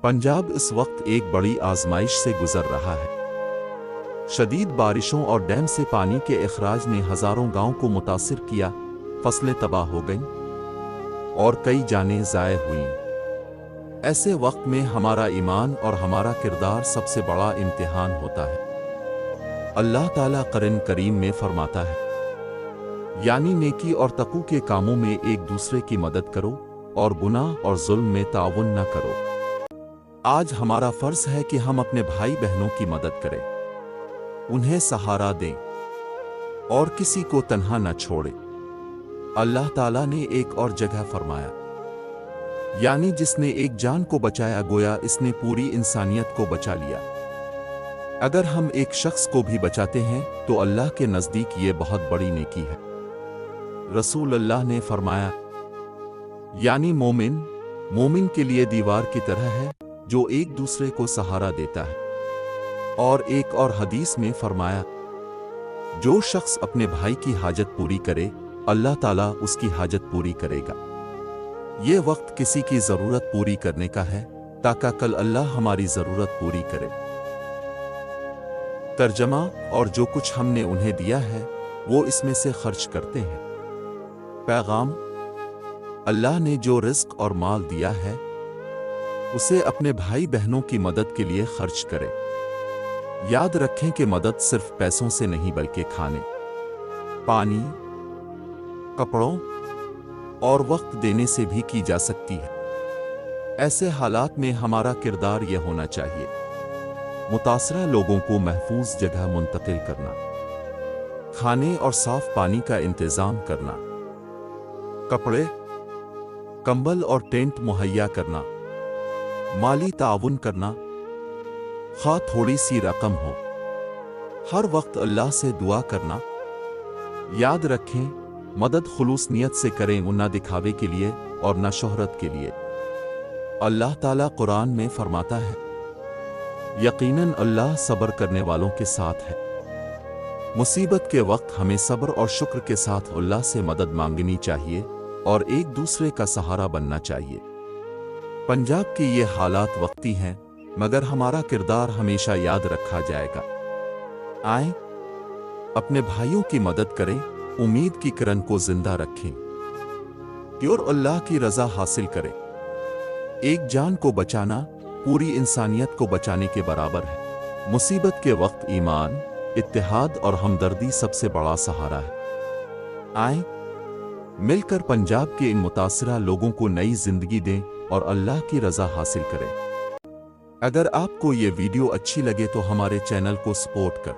पंजाब इस वक्त एक बड़ी आजमाइश से गुजर रहा है। शदीद बारिशों और डैम से पानी के इखराज ने हजारों गांव को मुतासिर किया, फसलें तबाह हो गईं और कई जानें ज़ाय हुईं। ऐसे वक्त में हमारा ईमान और हमारा किरदार सबसे बड़ा इम्तिहान होता है। अल्लाह ताला कुरान करीम में फरमाता है, यानी नेकी और तक़वा के कामों में एक दूसरे की मदद करो और गुनाह और जुल्म में ताउन न करो। आज हमारा फर्ज है कि हम अपने भाई बहनों की मदद करें, उन्हें सहारा दें और किसी को तन्हा न छोड़ें। अल्लाह ताला ने एक और जगह फरमाया, यानी जिसने एक जान को बचाया गोया इसने पूरी इंसानियत को बचा लिया। अगर हम एक शख्स को भी बचाते हैं तो अल्लाह के नज़दीक ये बहुत बड़ी नेकी है। रसूल अल्लाह ने फरमाया, यानी मोमिन के लिए दीवार की तरह है जो एक दूसरे को सहारा देता है। और एक और हदीस में फरमाया, जो शख्स अपने भाई की हाजत पूरी करे अल्लाह ताला उसकी हाजत पूरी करेगा। ये वक्त किसी की ज़रूरत पूरी करने का है ताकि कल अल्लाह हमारी ज़रूरत पूरी करे। तर्जमा, और जो कुछ हमने उन्हें दिया है वो इसमें से खर्च करते हैं। पैगाम, अल्लाह ने जो रिज़्क़ और माल दिया है उसे अपने भाई बहनों की मदद के लिए खर्च करें। याद रखें कि मदद सिर्फ पैसों से नहीं बल्कि खाने, पानी, कपड़ों और वक्त देने से भी की जा सकती है। ऐसे हालात में हमारा किरदार यह होना चाहिए, मुतासरा लोगों को महफूज जगह मुंतकिल करना, खाने और साफ पानी का इंतजाम करना, कपड़े, कंबल और टेंट मुहैया करना, माली ताउन करना, खा थोड़ी सी रकम हो। हर वक्त अल्लाह से दुआ करना। याद रखें, मदद खुलूस नियत से करें, न दिखावे के लिए और न शोहरत के लिए। अल्लाह ताला कुरान में फरमाता है, यकीनन अल्लाह सब्र करने वालों के साथ है। मुसीबत के वक्त हमें सब्र और शुक्र के साथ अल्लाह से मदद मांगनी चाहिए और एक दूसरे का सहारा बनना चाहिए। पंजाब की ये हालात वक्ती हैं, मगर हमारा किरदार हमेशा याद रखा जाएगा। आएं, अपने भाइयों की मदद करें, उम्मीद की किरण को जिंदा रखें और अल्लाह की रजा हासिल करें। एक जान को बचाना पूरी इंसानियत को बचाने के बराबर है। मुसीबत के वक्त ईमान, इत्तेहाद और हमदर्दी सबसे बड़ा सहारा है। आएं, मिलकर पंजाब के इन मुतासिरा लोगों को नई जिंदगी दें और अल्लाह की रजा हासिल करें। अगर आपको ये वीडियो अच्छी लगे तो हमारे चैनल को सपोर्ट कर